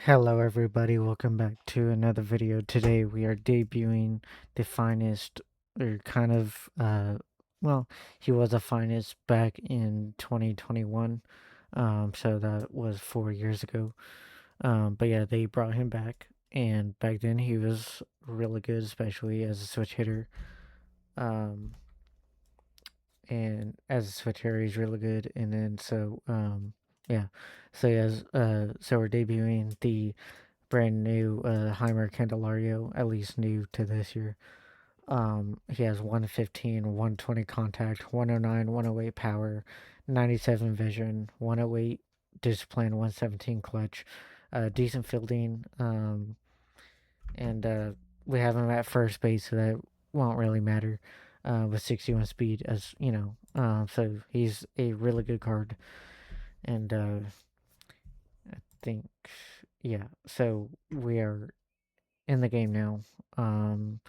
Hello everybody, welcome back to another video. Today we are debuting the finest, or kind of, well, he was a finest back in 2021, so that was 4 years ago. But yeah, they brought him back, and back then he was really good, especially as a switch hitter. Um, and as a switch hitter, he's really good, and then yeah, so we're debuting the brand new Jeimer Candelario, at least new to this year. He has 115, 120 contact, 109, 108 power, 97 vision, 108 discipline, 117 clutch, decent fielding, and we have him at first base, so that won't really matter. With 61 speed, as you know, so he's a really good card, and I think, yeah. So we are in the game now. Um,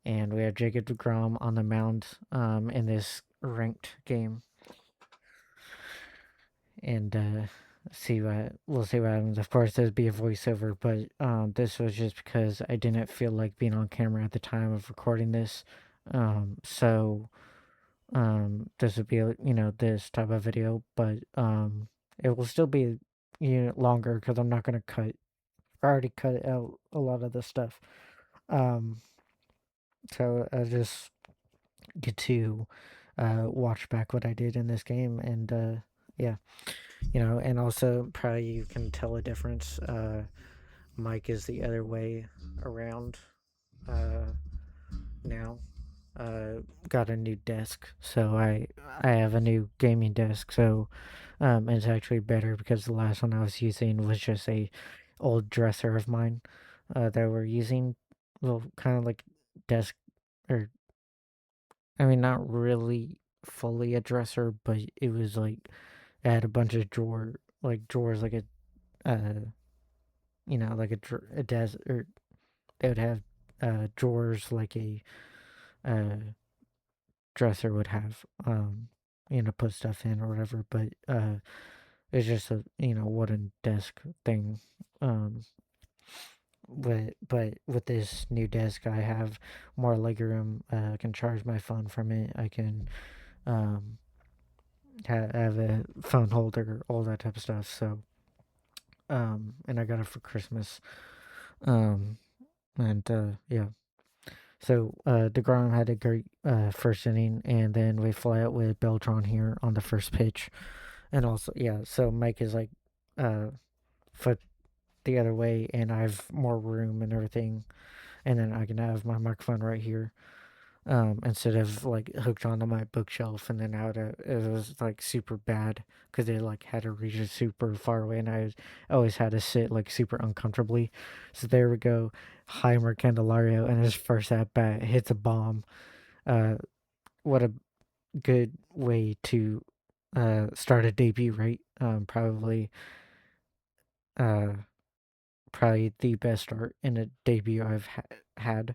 and we have Jacob DeGrom on the mound in this ranked game. And see what we'll see what happens. Of course, there'd be a voiceover, but this was just because I didn't feel like being on camera at the time of recording this. So this would be this type of video, but it will still be longer because I'm not gonna cut. I already cut out a lot of the stuff. Um, so I just get to watch back what I did in this game, and yeah, and also probably you can tell a difference. Mike is the other way around uh, now. Got a new desk, so I have a new gaming desk, so it's actually better because the last one I was using was just a old dresser of mine that we're using, well, kind of like desk, or I mean, not really fully a dresser, but it was like it had a bunch of drawers, like uh, like a desk, or they would have drawers like a uh dresser would have, put stuff in or whatever. But it's just a wooden desk thing. Um, but with this new desk, I have more legroom. I can charge my phone from it. I can um have a phone holder, all that type of stuff. So, and I got it for Christmas. Um, and yeah. So, DeGrom had a great first inning, and then we fly out with Beltran here on the first pitch. And also, yeah, so Mike is like uh, foot the other way, and I have more room and everything. And then I can have my microphone right here, instead of like hooked onto my bookshelf, and then it was like super bad because they like had to reach it super far away, and always had to sit like super uncomfortably. So there we go, Heimer Candelario, and his first at bat hits a bomb. Uh, what a good way to start a debut, right? Uh, probably the best start in a debut I've had.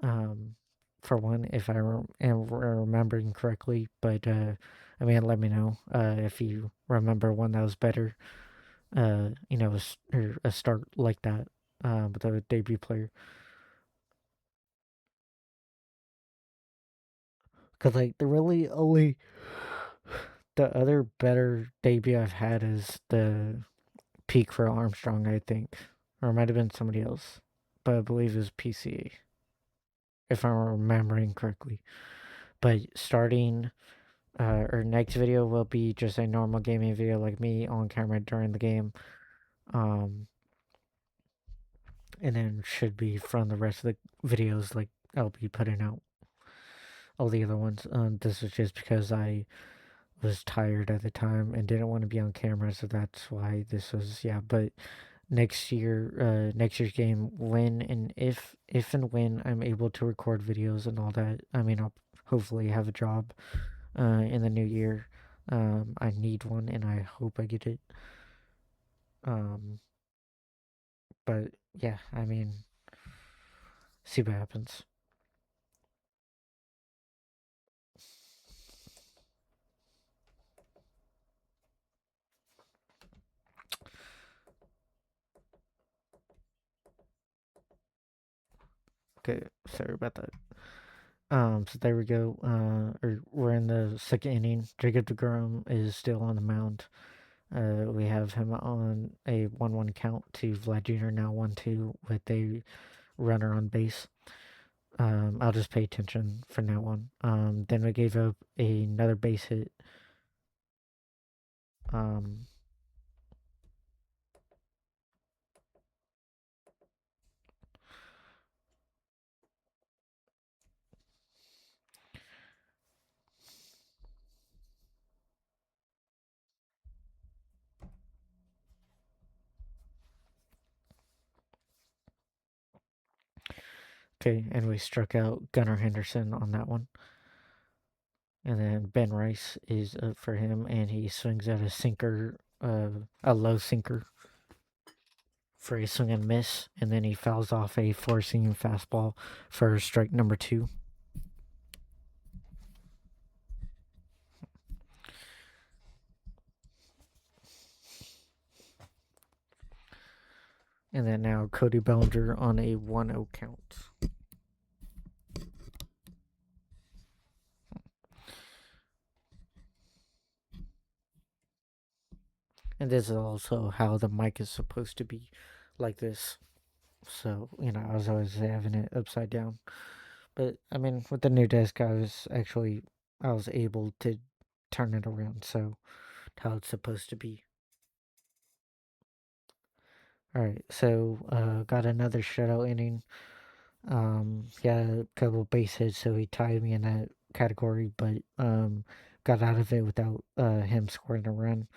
um, for one, if am remembering correctly. But I mean, let me know if you remember one that was better. Or a start like that with a debut player. Because like the really only the other better debut I've had is the peak for Armstrong, I think, or it might have been somebody else, but I believe it was PCA if I'm remembering correctly. But starting or next video will be just a normal gaming video, like me on camera during the game. Um, and then should be from the rest of the videos, like I'll be putting out all the other ones. This was just because I was tired at the time and didn't want to be on camera, so that's why this was, yeah. But next year's game, when and if and when I'm able to record videos and all that, I mean, I'll hopefully have a job in the new year. I need one, and I hope I get it. Um, but yeah, I mean, see what happens. Okay, sorry about that. So there we go. We're in the second inning. Jacob DeGrom is still on the mound. We have him on a 1-1 count to Vlad Jr. now 1-2 with a runner on base. I'll just pay attention from now on. Then we gave up another base hit. Um, okay, and we struck out Gunnar Henderson on that one. And then Ben Rice is up for him, and he swings at a sinker, a low sinker for a swing and miss, and then he fouls off a four-seam fastball for strike number 2. And then now Cody Bellinger on a 1-0 count. And this is also how the mic is supposed to be, like this. So, I was always having it upside down. But, I mean, with the new desk, I was able to turn it around. So, how it's supposed to be. All right, so got another shutout inning. He had a couple base hits, so he tied me in that category, but got out of it without him scoring a run.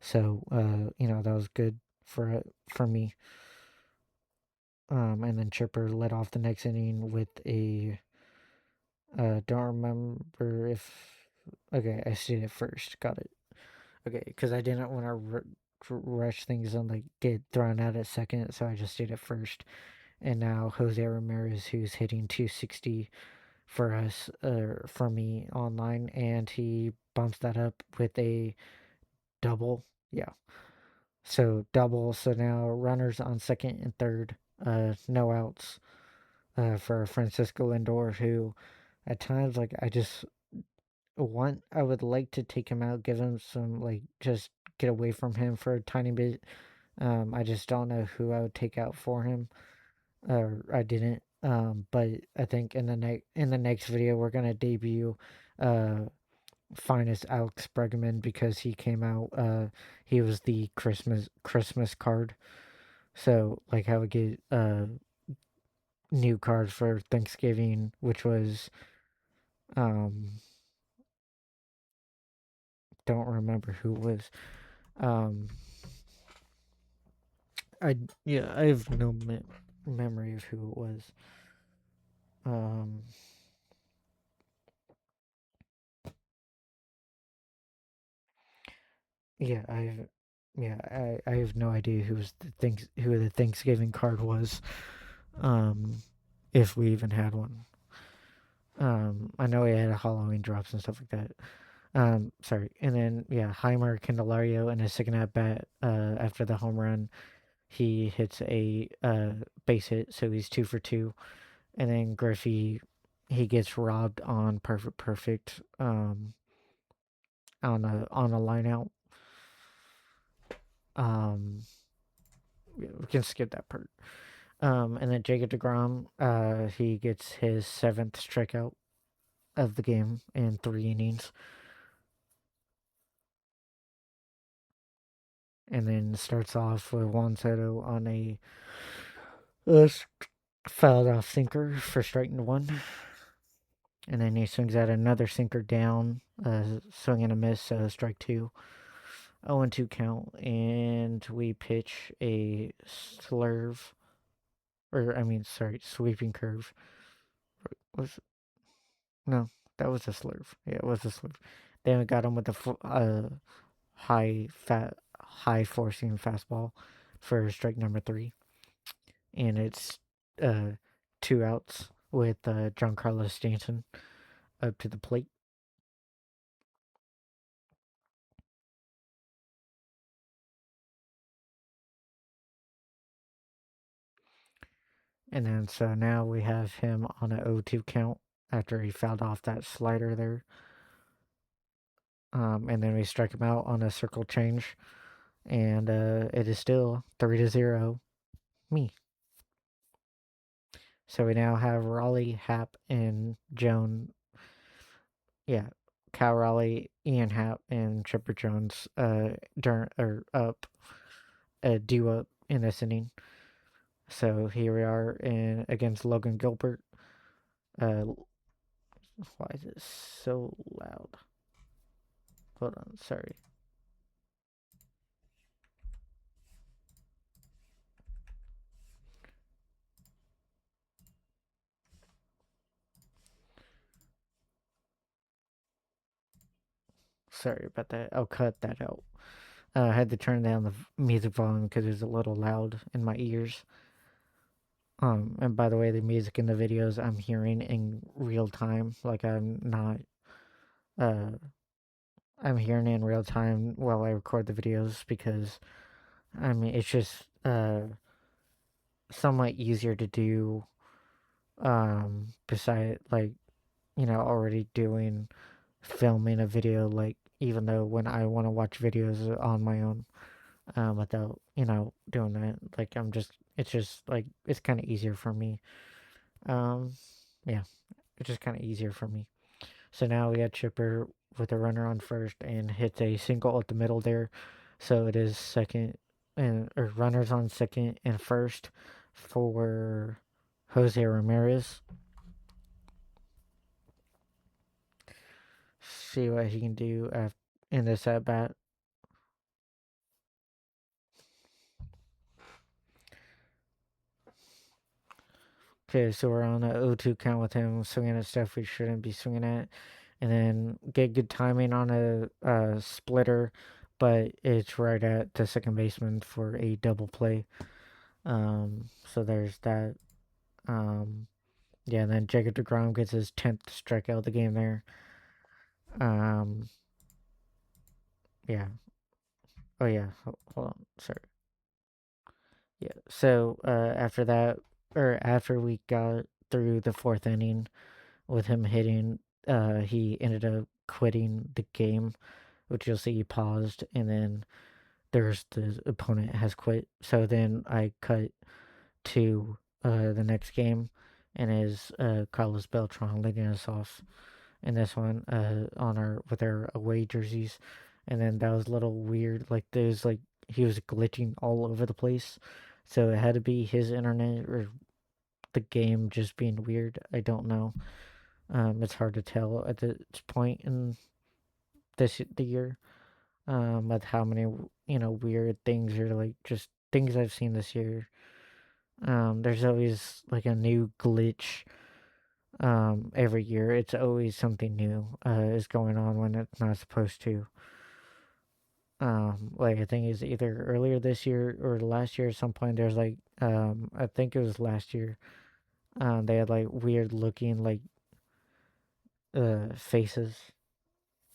So that was good for me. And then Chipper led off the next inning with a don't remember if okay, I stayed at first. Got it. Okay, because I didn't want to rush things and like get thrown out at second, so I just stayed at first. And now Jose Ramirez, who's hitting 260 for us, for me online, and he bumps that up with a double. Yeah. So double. So now runners on second and third, no outs, for Francisco Lindor, who at times, like, I would like to take him out, give him some, like, just get away from him for a tiny bit. I just don't know who I would take out for him, or I didn't. But I think in the next video we're gonna debut uh finest Alex Bregman, because he came out. He was the Christmas card. So like I would get new cards for Thanksgiving, which was um don't remember who it was. Um, I have no memory of who it was. Um, yeah, I have no idea who the Thanksgiving card was. Um, if we even had one. I know he had a Halloween drops and stuff like that. Sorry, and then Jeimer Candelario in his second at bat. After the home run, he hits a base hit, so he's 2 for 2. And then Griffey, he gets robbed on perfect on a line out. Um, we can skip that part. And then Jacob DeGrom, he gets his 7th strikeout of the game in 3 innings, and then starts off with Juan Soto on a uh, fouled off sinker for striking 1, and then he swings at another sinker down, swing and a miss, strike 2. 0-2 count, and we pitch a slurve, or I mean, sorry, sweeping curve. Was No, that was a slurve. Yeah, it was a slurve. Then we got him with a high forcing fastball for strike number 3, and it's uh 2 outs with Giancarlo Stanton up to the plate. And then so now we have him on an 0-2 count after he fouled off that slider there. And then we strike him out on a circle change. And it is still 3-0 me. So we now have Raleigh, Hap, and Joan. Yeah, Cal Raleigh, Ian Hap, and Chipper Jones during or up due up in this inning. So here we are in against Logan Gilbert. Uh, why is it so loud? Hold on, sorry. Sorry about that. I'll cut that out. I had to turn down the music volume because it was a little loud in my ears. And by the way, the music in the videos I'm hearing in real time. Like I'm not, uh, I'm hearing it in real time while I record the videos because, I mean, it's just, somewhat easier to do, beside, like, already doing, filming a video, like, even though when I want to watch videos on my own, without, doing that, like, it's just, like, it's kind of easier for me. Um, yeah, it's just kind of easier for me. So now we got Chipper with a runner on first and hits a single up the middle there. So it is second and or runners on second and first for Jose Ramirez. See what he can do in this at bat. Okay, so we're on a 0-2 count with him, swinging at stuff we shouldn't be swinging at, and then get good timing on a splitter, but it's right at the second baseman for a double play. So there's that. Um, yeah, and then Jacob DeGrom gets his 10th strikeout of the game there. Um, yeah. Oh yeah. Hold on. Sorry. Yeah. So after that, or after we got through the fourth inning with him hitting, he ended up quitting the game, which you'll see he paused, and then there's the opponent has quit. So then I cut to the next game, and is Carlos Beltran leading us off in this one on our with our away jerseys, and then that was a little weird. Like there's like he was glitching all over the place, so it had to be his internet or the game just being weird. I don't know. It's hard to tell at this point in the year. With how many weird things are like just things I've seen this year. There's always like a new glitch every year. It's always something new is going on when it's not supposed to. Like I think it's either earlier this year or last year at some point. There's like I think it was last year. They had like weird looking like faces,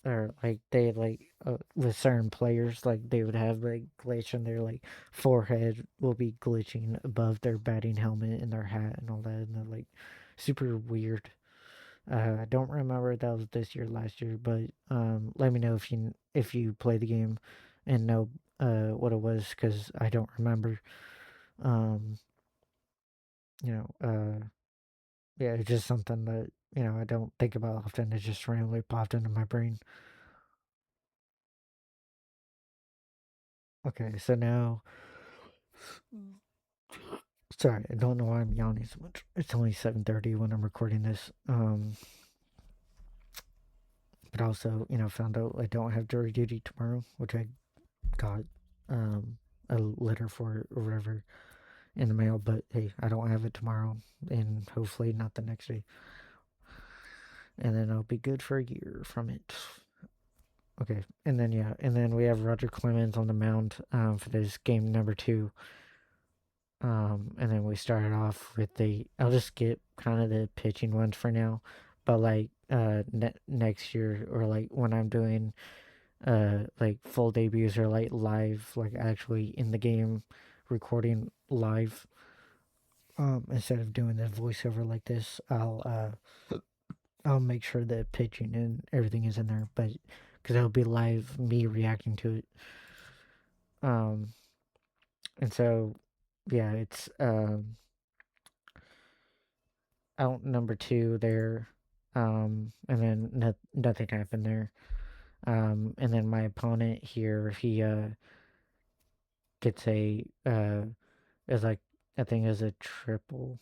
or like they like with certain players, like they would have like glitch and their like forehead will be glitching above their batting helmet and their hat and all that, and they're like super weird. I don't remember if that was this year, last year, but let me know if you play the game and know what it was, because I don't remember. Um, you know, yeah, it's just something that I don't think about often. It just randomly popped into my brain. Okay, so now, sorry, I don't know why I'm yawning so much. It's only 7:30 when I'm recording this. But also, found out I don't have jury duty tomorrow, which I got a letter for or whatever in the mail, but hey, I don't have it tomorrow, and hopefully not the next day. And then I'll be good for a year from it. Okay, and then and then we have Roger Clemens on the mound for this game number 2. And then we started off with I'll just skip kind of the pitching ones for now, but like next year, or like when I'm doing like full debuts or like live, like actually in the game recording live, Instead of doing the voiceover like this, I'll make sure the pitching and everything is in there, but because it'll be live me reacting to it. Um, and so yeah, it's out number two there. And then nothing happened there. And then my opponent here, he gets a is like I think is a triple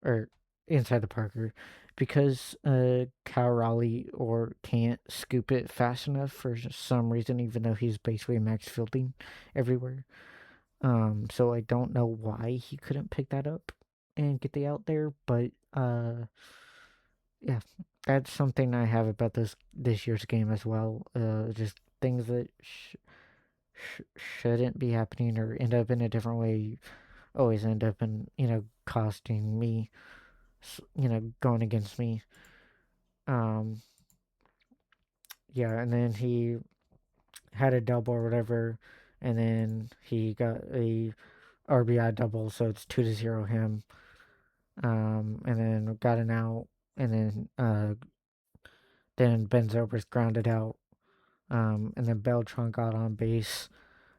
or inside the Parker because Cal Raleigh or can't scoop it fast enough for some reason, even though he's basically max fielding everywhere. So I don't know why he couldn't pick that up and get the out there, but yeah, that's something I have about this year's game as well. Just things that shouldn't be happening or end up in a different way always end up in costing me, going against me. Um, yeah, and then he had a double or whatever, and then he got a RBI double, so it's 2-0 him. And then got an out, and then Ben Zobrist grounded out. And then Beltran got on base,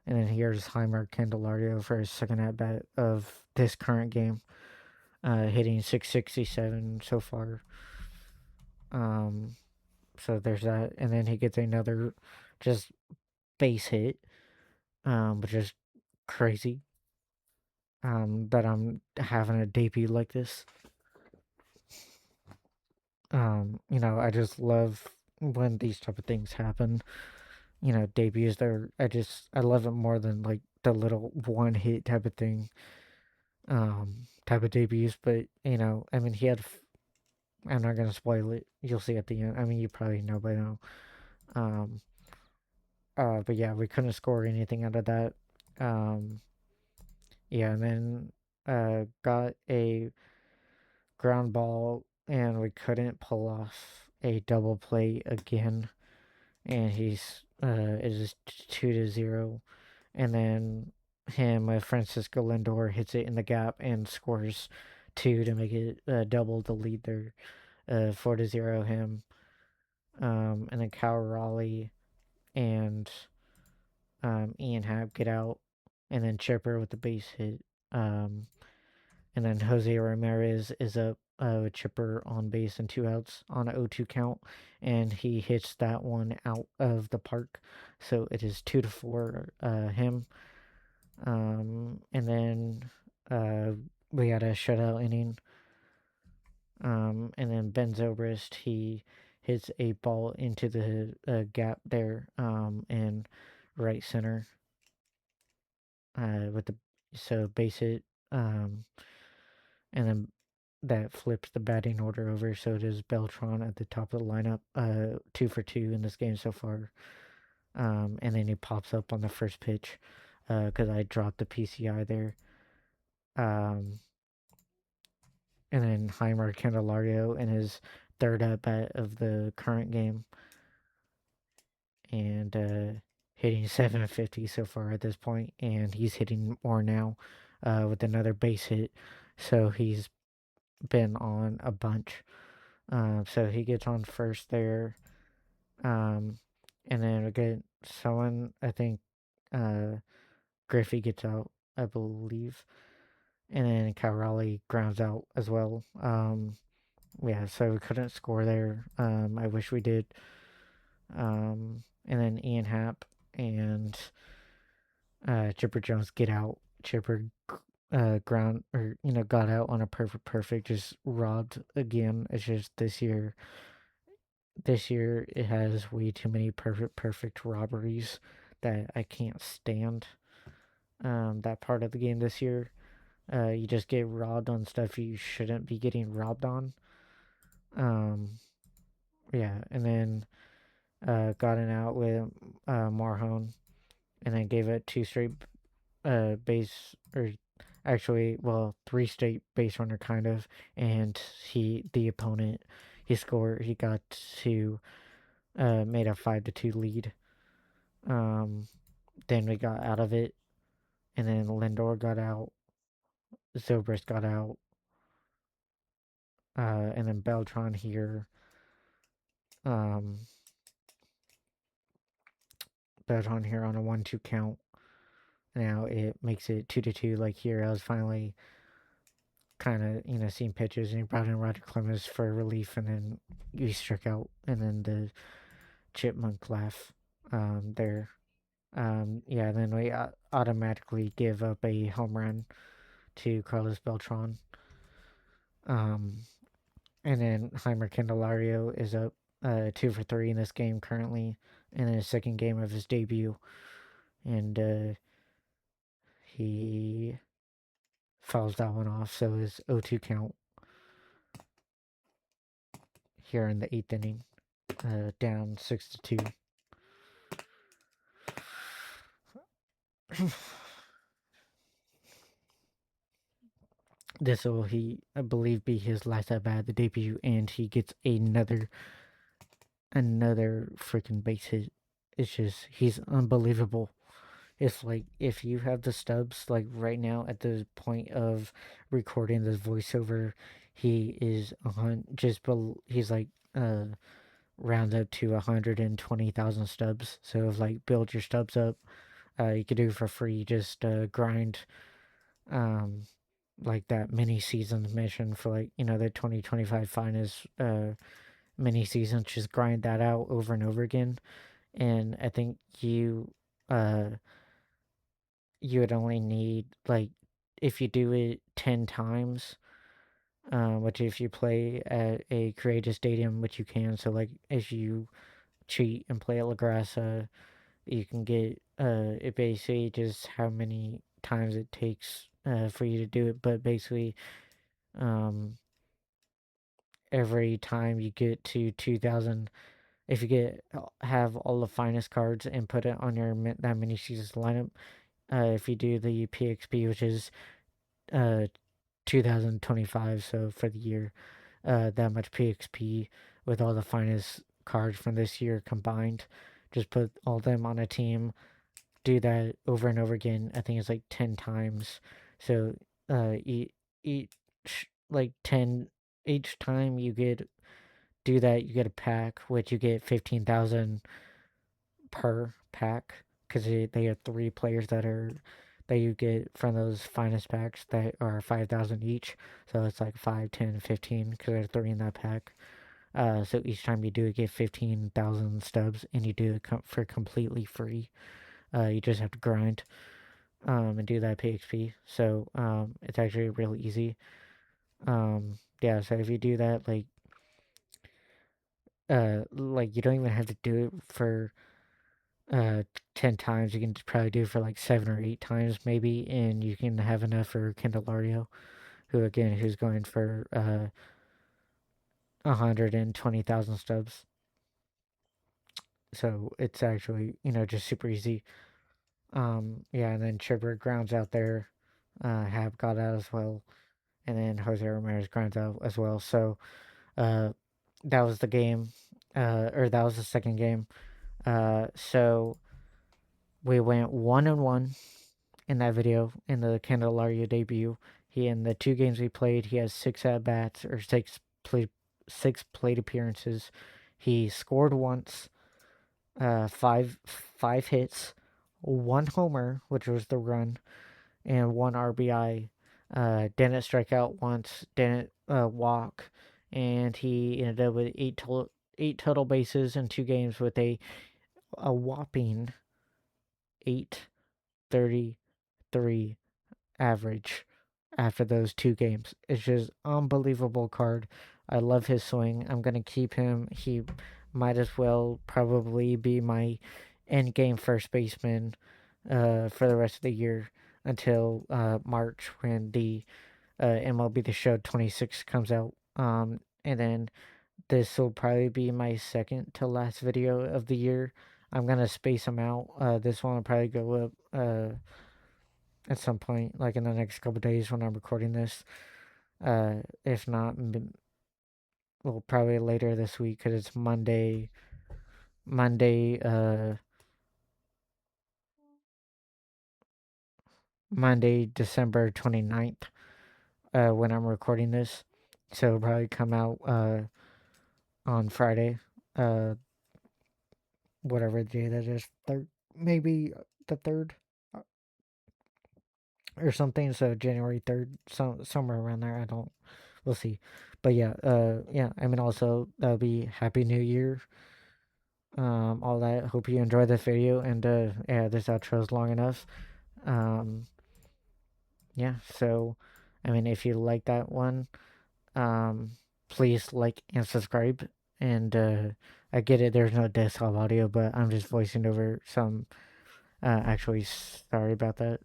and then here's Jeimer Candelario for his second at bat of this current game, hitting 667 so far. Um, so there's that, and then he gets another just base hit, which is crazy. That I'm having a debut like this. I just love when these type of things happen. Debuts. I love it more than like the little one hit type of thing. Type of debuts. But I mean, I'm not gonna spoil it. You'll see at the end. I mean, you probably know by now. Um, but yeah, we couldn't score anything out of that. Um, yeah, and then got a ground ball, and we couldn't pull off a double play again. And it is 2-0. And then Francisco Lindor hits it in the gap and scores two to make it double the lead there, 4-0 him. And then Cal Raleigh and Ian Happ get out, and then Chipper with the base hit. Um, and then Jose Ramirez is up with Chipper on base and two outs on an 0-2 count, and he hits that one out of the park. So it is 2-4 him. And then we had a shutout inning. And then Ben Zobrist, he hits a ball into the gap there in right center with the base hit. Um, and then that flips the batting order over. So it is Beltran at the top of the lineup, 2 for 2 in this game so far. And then he pops up on the first pitch because I dropped the PCI there. Um, and then Jeimer Candelario in his third at bat of the current game, and hitting 750 so far at this point, and he's hitting more now with another base hit. So he's been on a bunch. So he gets on first there, and then we get someone. I think Griffey gets out, I believe, and then Raleigh grounds out as well. Yeah, so we couldn't score there. I wish we did. And then Ian Happ and Chipper Jones get out. Chipper ground or got out on a perfect, just robbed again. It's just this year. This year it has way too many perfect robberies that I can't stand. That part of the game this year. You just get robbed on stuff you shouldn't be getting robbed on. Um, yeah, and then got an out with Marhone, and then gave it two straight base, or actually, well, three straight base runner kind of, and the opponent, he got to made a 5-2 lead. Um, then we got out of it, and then Lindor got out, Zobrist got out, and then Beltron here. Um, Beltron here on a 1-2 count. Now it makes it 2-2. Like here, I was finally kind of seeing pitches, and he brought in Roger Clemens for relief, and then he struck out, and then the chipmunk laugh there. Yeah, then we automatically give up a home run to Carlos Beltran. Um, and then Jeimer Candelario is up 2 for 3 in this game currently, in his second game of his debut, and he fouls that one off. So his 0-2 count here in the 8th inning, down 6-2. This will, I believe, be his last at bat, the debut, and he gets another freaking base hit. It's just, he's unbelievable. It's like, if you have the stubs, like right now at the point of recording this voiceover, he is on he's like round up to 120,000 stubs. So if like build your stubs up, you could do it for free. Just grind um like that mini season mission for, like, the 2025 finest mini season. Just grind that out over and over again, and I think uh you would only need, like, if you do it 10 times, which if you play at a creative stadium, which you can, so like if you cheat and play at La Grassa, you can get it basically just how many times it takes for you to do it. But basically, um, every time you get to 2,000, if you have all the finest cards and put it on your that mini seasons lineup, if you do the PXP, which is uh 2025, so for the year, that much PXP with all the finest cards from this year combined, just put all them on a team, do that over and over again. I think it's like 10 times. So each like 10 each time you do that, you get a pack, which you get 15,000 per pack, because they have 3 players that you get from those finest packs that are 5,000 each. So it's like 5, 10, 15, because there are 3 in that pack. So each time you do it, you get 15,000 stubs, and you do it for completely free. You just have to grind and do that PXP. So it's actually really easy. Yeah, so if you do that, like you don't even have to do it for uh 10 times. You can probably do it for like 7 or 8 times maybe, and you can have enough for Candelario, who's going for 120,000 stubs. So it's actually, just super easy. Yeah, and then Chipper grounds out there. Hab got out as well, and then Jose Ramirez grounds out as well. So uh that was the game, or that was the second game. So we went 1-1 in that video in the Candelario debut. He, in the 2 games we played, he has 6 at bats, or six plate appearances. He scored once, five hits, 1 homer, which was the run, and 1 RBI. Didn't strike out once, didn't walk, and he ended up with eight total bases in 2 games with a whopping 8.33 average after those 2 games. It's just unbelievable card. I love his swing. I'm gonna keep him. He might as well probably be my end game first baseman for the rest of the year, until March, when the MLB The Show 26 comes out. And then this will probably be my second to last video of the year. I'm gonna space them out. This one will probably go up at some point, like in the next couple days when I'm recording this. If not, well, probably later this week, because it's Monday. Monday, Monday, December 29th. when I'm recording this. So it'll probably come out on Friday. Uh, whatever day that is, third, maybe the third or something. So January 3rd, somewhere around there. I don't. We'll see. But yeah, yeah. I mean, also that'll be Happy New Year. All that. Hope you enjoy this video, and yeah, this outro is long enough. Um, yeah. So, I mean, if you like that one, um, please like and subscribe. And I get it. There's no desktop audio, but I'm just voicing over some. Actually, sorry about that.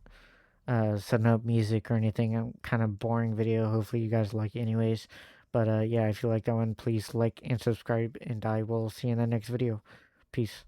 So no music or anything. Kind of boring video. Hopefully you guys like it anyways. But yeah, if you like that one, please like and subscribe, and I will see you in the next video. Peace.